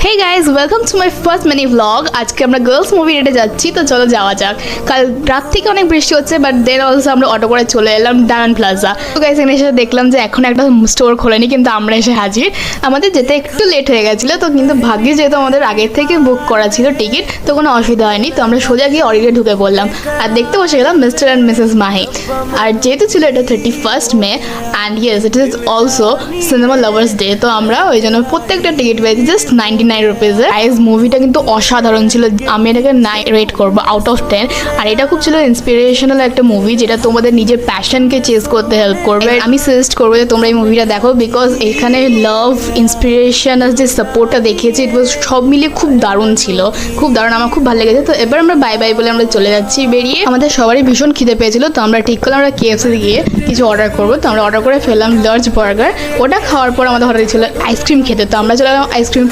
Hey guys, welcome to my first mini vlog. আজকে আমরা girls movie রেটে যাচ্ছি, তো চলো যাওয়া যাক। কাল রাত থেকে অনেক বৃষ্টি হচ্ছে, বাট দেন অলসো আমরা অটো করে চলে এলাম ডায়মন্ড প্লাজা। তো গাইস এখানে এসে দেখলাম যে এখন একটা স্টোর খোলেনি, কিন্তু আমরা এসে হাজির। আমাদের যেতে একটু লেট হয়ে গেছিলো, তো কিন্তু ভাগ্যে যেহেতু আমাদের আগের থেকে বুক করা ছিল টিকিট, তো কোনো অসুবিধা হয়নি। তো আমরা সোজা গিয়ে অডিটে ঢুকে পড়লাম আর দেখতে বসে গেলাম মিস্টার অ্যান্ড মিসেস মাহি। আর যেহেতু ছিল এটা 31st May and yes it is also cinema lovers day, তো আমরা ওই জন্য প্রত্যেকটা টিকিট পেয়েছি জাস্ট 99 রুপিজে। মুভিটা কিন্তু অসাধারণ ছিল, আমি এটাকে 9 রেট করবো আউট অফ 10। আর এটা খুব ছিল ইন্সপিরেশনাল একটা মুভি, যেটা তোমাদের নিজের প্যাশনকে চেজ করতে হেল্প করবে। আমি সাজেস্ট করবো যে তোমরা এই মুভিটা দেখো, বিকজ এখানে লাভ, ইন্সপিরেশন আর যে সাপোর্টটা দেখিয়েছে, ইট ওয়াজ সব মিলিয়ে খুব দারুণ ছিল, খুব দারুণ, আমার খুব ভালো লেগেছে। তো এবার আমরা বাই বাই বলে আমরা চলে যাচ্ছি বেরিয়ে। আমাদের সবারই ভীষণ খিদে পেয়েছিল, তো আমরা ঠিক করলাম আমরা KFC গিয়ে কিছু অর্ডার করবো। তো আমরা অর্ডার করে ফেললাম লার্জ বার্গার। ওটা খাওয়ার পর আমাদের হঠাৎ ছিল আইসক্রিম খেতে, তো আমরা চলে গেলাম আইসক্রিম